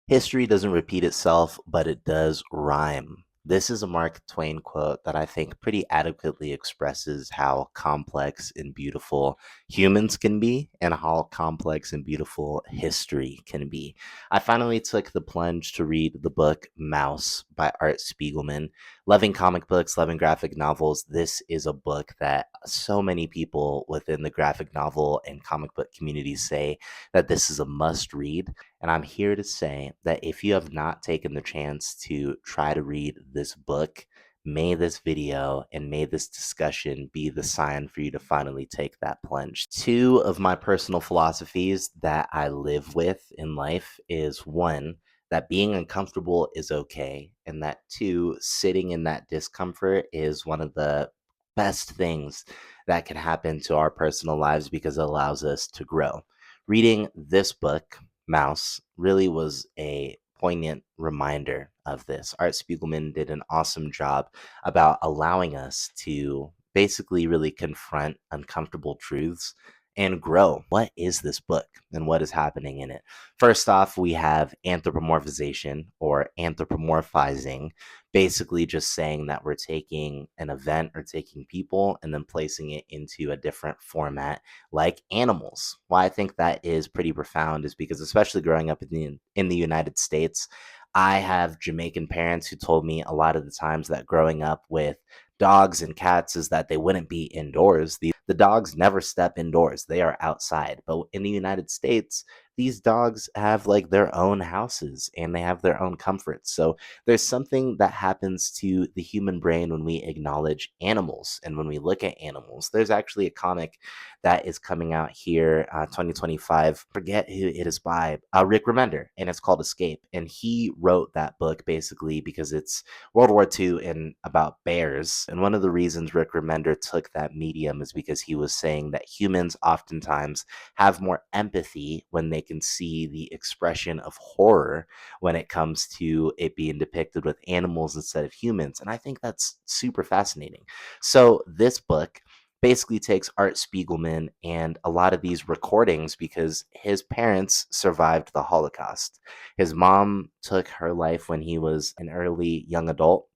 History doesn't repeat itself, but it does rhyme. This is a Mark Twain quote that I think pretty adequately expresses how complex and beautiful humans can be and how complex and beautiful history can be. I finally took the plunge to read the book Mouse by Art Spiegelman. Loving comic books, loving graphic novels, this is a book that so many people within the graphic novel and comic book community say that this is a must read. And I'm here to say that if you have not taken the chance to try to read this book, may this video and may this discussion be the sign for you to finally take that plunge. Two of my personal philosophies that I live with in life is one, that being uncomfortable is okay, and that two, sitting in that discomfort is one of the best things that can happen to our personal lives because it allows us to grow. Reading this book, Mouse, really was a poignant reminder of this. Art Spiegelman did an awesome job about allowing us to basically really confront uncomfortable truths and grow. What is this book and what is happening in it? First off, we have anthropomorphization or anthropomorphizing, basically just saying that we're taking an event or taking people and then placing it into a different format like animals. Why I think that is pretty profound is because, especially growing up in the United States, I have Jamaican parents who told me a lot of the times that growing up with dogs and cats is that they wouldn't be indoors. The dogs never step indoors, they are outside. But in the United States, these dogs have like their own houses and they have their own comforts. So there's something that happens to the human brain when we acknowledge animals and when we look at animals. There's actually a comic that is coming out here 2025. Forget who it is by, Rick Remender, and it's called Escape. And he wrote that book basically because it's World War II and about bears. And one of the reasons Rick Remender took that medium is because he was saying that humans oftentimes have more empathy when they can see the expression of horror when it comes to it being depicted with animals instead of humans. And I think that's super fascinating. So this book basically takes Art Spiegelman and a lot of these recordings because his parents survived the Holocaust. His mom took her life when he was an early young adult.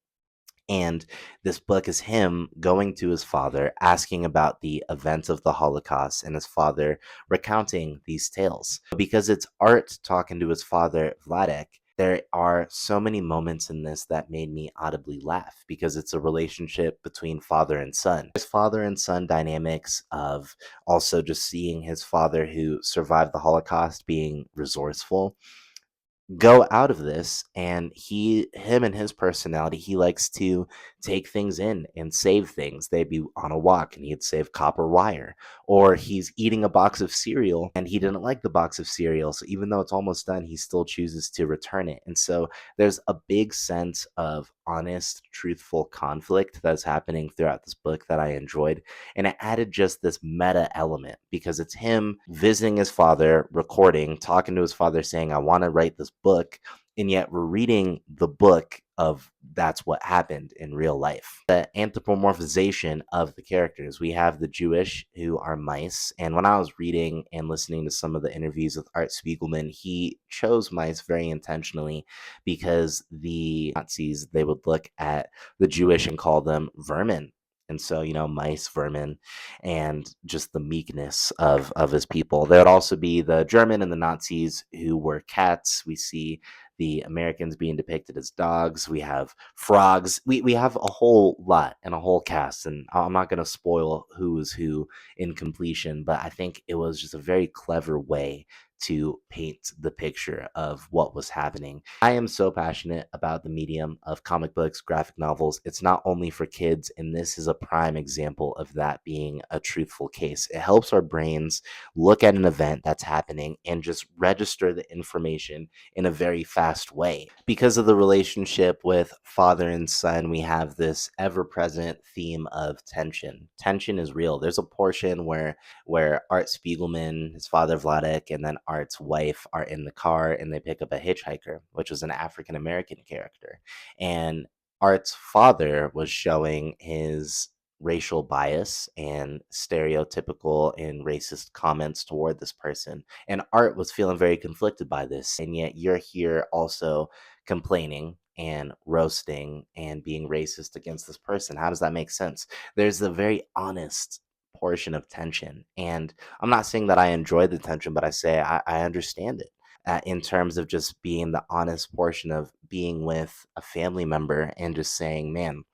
And this book is him going to his father, asking about the events of the Holocaust, and his father recounting these tales. Because it's Art talking to his father, Vladek, there are so many moments in this that made me audibly laugh because it's a relationship between father and son. His father and son dynamics of also just seeing his father who survived the Holocaust being resourceful go out of this, and him and his personality, he likes to take things in and save things. They'd be on a walk and he'd save copper wire, or he's eating a box of cereal and he didn't like the box of cereal, so even though it's almost done, he still chooses to return it. And so there's a big sense of honest, truthful conflict that's happening throughout this book that I enjoyed, and it added just this meta element because it's him visiting his father, recording, talking to his father, saying, I want to write this book. And yet we're reading the book of that's what happened in real life. The anthropomorphization of the characters. We have the Jewish who are mice. And when I was reading and listening to some of the interviews with Art Spiegelman, he chose mice very intentionally because the Nazis, they would look at the Jewish and call them vermin. And so, mice, vermin, and just the meekness of his people. There would also be the German and the Nazis who were cats. We see the Americans being depicted as dogs. We have frogs. We have a whole lot and a whole cast. And I'm not going to spoil who is who in completion, but I think it was just a very clever way to paint the picture of what was happening. I am so passionate about the medium of comic books, graphic novels. It's not only for kids, and this is a prime example of that being a truthful case. It helps our brains look at an event that's happening and just register the information in a very fast way. Because of the relationship with father and son, we have this ever-present theme of tension. Tension is real. There's a portion where Art Spiegelman, his father Vladek, and then Art's wife are in the car and they pick up a hitchhiker, which was an African American character. And Art's father was showing his racial bias and stereotypical and racist comments toward this person. And Art was feeling very conflicted by this. And yet you're here also complaining and roasting and being racist against this person. How does that make sense? There's a very honest portion of tension. And I'm not saying that I enjoy the tension, but I say I understand it. In terms of just being the honest portion of being with a family member and just saying, man,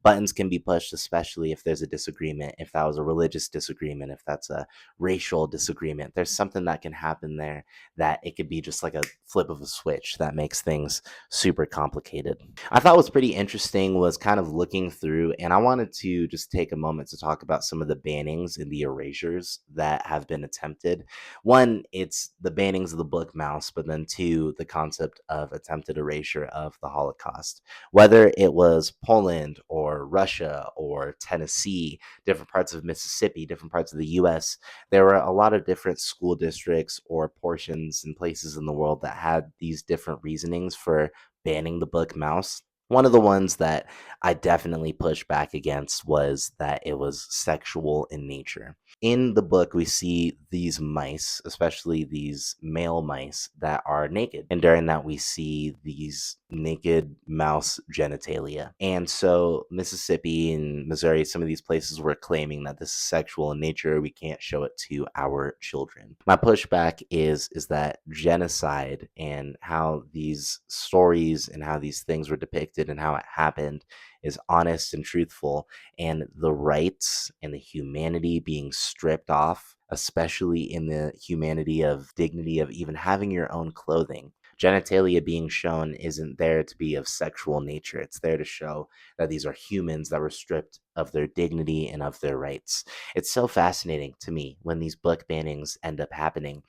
buttons can be pushed, especially if there's a disagreement, if that was a religious disagreement, if that's a racial disagreement. There's something that can happen there that it could be just like a flip of a switch that makes things super complicated. I thought was pretty interesting was kind of looking through, and I wanted to just take a moment to talk about some of the bannings and the erasures that have been attempted. One, it's the bannings of the book Mouse, but then two, the concept of attempted erasure of the Holocaust. Whether it was Poland or Russia or Tennessee, different parts of Mississippi, different parts of the US, there were a lot of different school districts or portions and places in the world that had these different reasonings for banning the book Mouse. One of the ones that I definitely pushed back against was that it was sexual in nature. In the book, we see these mice, especially these male mice, that are naked. And during that, we see these naked mouse genitalia. And so, Mississippi and Missouri, some of these places were claiming that this is sexual in nature. We can't show it to our children. My pushback is that genocide and how these stories and how these things were depicted and how it happened is honest and truthful, and the rights and the humanity being stripped off, especially in the humanity of dignity of even having your own clothing. Genitalia being shown isn't there to be of sexual nature. It's there to show that these are humans that were stripped of their dignity and of their rights. It's so fascinating to me when these book bannings end up happening.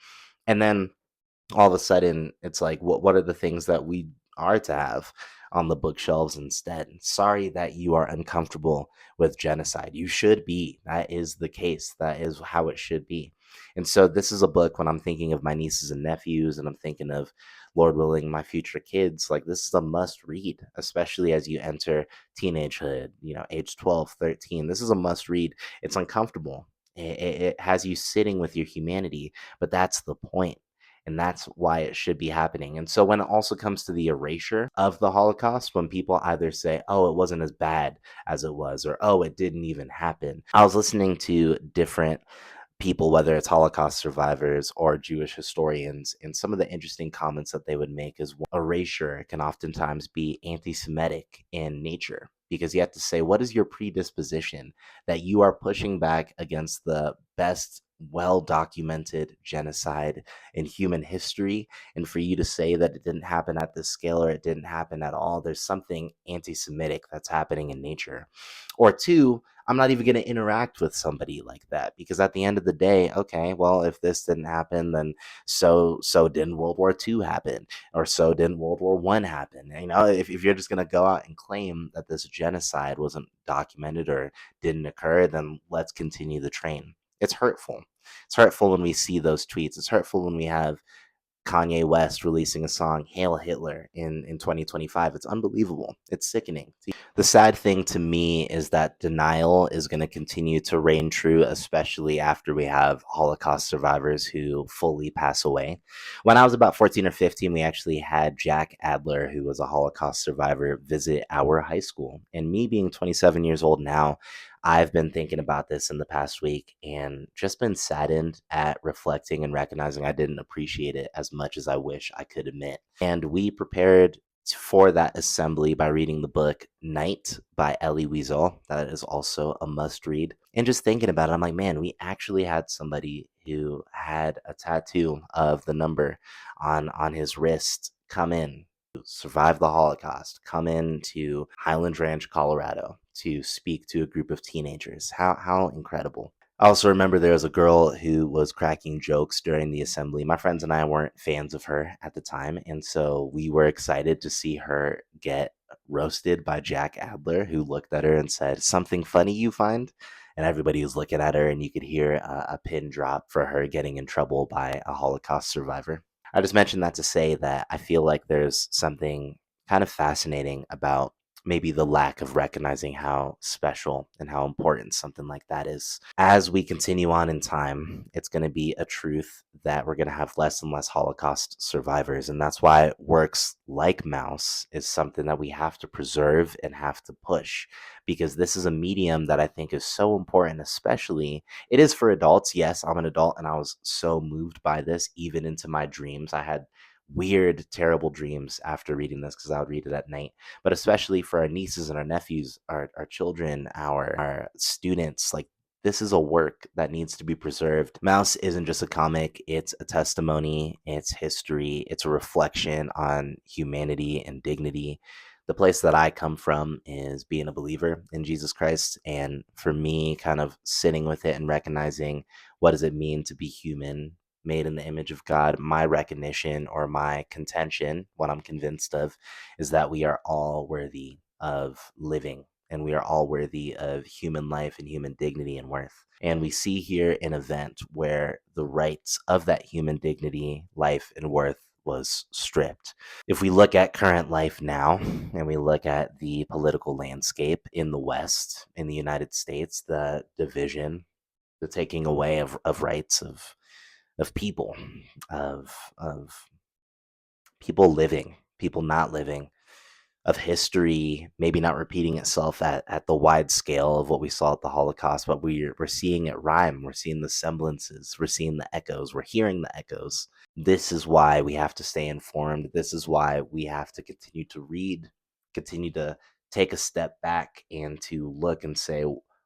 And then all of a sudden it's like what are the things that we are to have on the bookshelves instead? Sorry that you are uncomfortable with genocide. You should be. That is the case. That is how it should be. And so this is a book when I'm thinking of my nieces and nephews and I'm thinking of, Lord willing, my future kids, like this is a must read, especially as you enter teenagehood, age 12, 13. This is a must read. It's uncomfortable. It has you sitting with your humanity, but that's the point, and that's why it should be happening. And so when it also comes to the erasure of the Holocaust, when people either say, oh, it wasn't as bad as it was, or oh, it didn't even happen. I was listening to different people, whether it's Holocaust survivors or Jewish historians, and some of the interesting comments that they would make is erasure can oftentimes be anti Semitic in nature. Because you have to say, what is your predisposition that you are pushing back against the best, well documented genocide in human history? And for you to say that it didn't happen at this scale or it didn't happen at all, there's something anti Semitic that's happening in nature. Or two, I'm not even going to interact with somebody like that because at the end of the day, okay, well, if this didn't happen, then so didn't World War II happen, or so didn't World War One happen. If you're just going to go out and claim that this genocide wasn't documented or didn't occur, then let's continue the train. It's hurtful. It's hurtful when we see those tweets. It's hurtful when we have Kanye West releasing a song "Hail Hitler" in 2025. It's unbelievable. It's sickening. The sad thing to me is that denial is going to continue to reign true, especially after we have Holocaust survivors who fully pass away. When I was about 14 or 15, we actually had Jack Adler, who was a Holocaust survivor, visit our high school. And me being 27 years old now, I've been thinking about this in the past week and just been saddened at reflecting and recognizing I didn't appreciate it as much as I wish I could admit. And we prepared for that assembly by reading the book Night by Elie Wiesel. That is also a must read. And just thinking about it, I'm like, man, we actually had somebody who had a tattoo of the number on his wrist come in, survive the Holocaust, come into Highland Ranch, Colorado, to speak to a group of teenagers. How incredible. I also remember there was a girl who was cracking jokes during the assembly. My friends and I weren't fans of her at the time, and so we were excited to see her get roasted by Jack Adler, who looked at her and said, "Something funny you find?" And everybody was looking at her, and you could hear a pin drop for her getting in trouble by a Holocaust survivor. I just mentioned that to say that I feel like there's something kind of fascinating about maybe the lack of recognizing how special and how important something like that is. As we continue on in time, it's going to be a truth that we're going to have less and less Holocaust survivors. And that's why works like Mouse is something that we have to preserve and have to push, because this is a medium that I think is so important, especially it is for adults. Yes, I'm an adult and I was so moved by this, even into my dreams. I had weird, terrible dreams after reading this because I would read it at night. But especially for our nieces and our nephews, our children, our students, like this is a work that needs to be preserved. Mouse isn't just a comic, it's a testimony, it's history, it's a reflection on humanity and dignity. The place that I come from is being a believer in Jesus Christ. And for me, kind of sitting with it and recognizing what does it mean to be human, made in the image of God, my recognition or my contention, what I'm convinced of, is that we are all worthy of living and we are all worthy of human life and human dignity and worth. And we see here an event where the rights of that human dignity, life, and worth was stripped. If we look at current life now and we look at the political landscape in the West, in the United States, the division, the taking away of rights of people, of people living, people not living, of history maybe not repeating itself at the wide scale of what we saw at the Holocaust, but we're seeing it rhyme. We're seeing the semblances. We're seeing the echoes. We're hearing the echoes. This is why we have to stay informed. This is why we have to continue to read, continue to take a step back and to look and say,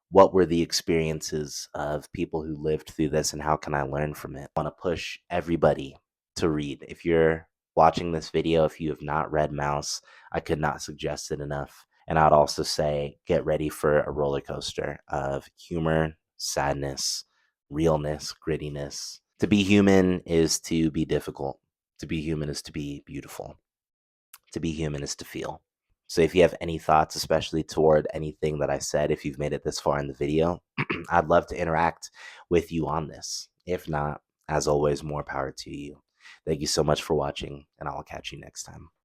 what were the experiences of people who lived through this and how can I learn from it? I want to push everybody to read. If you're watching this video, if you have not read Mouse, I could not suggest it enough. And I'd also say get ready for a roller coaster of humor, sadness, realness, grittiness. To be human is to be difficult. To be human is to be beautiful. To be human is to feel. So if you have any thoughts, especially toward anything that I said, if you've made it this far in the video, I'd love to interact with you on this. If not, as always, more power to you. Thank you so much for watching, and I will catch you next time.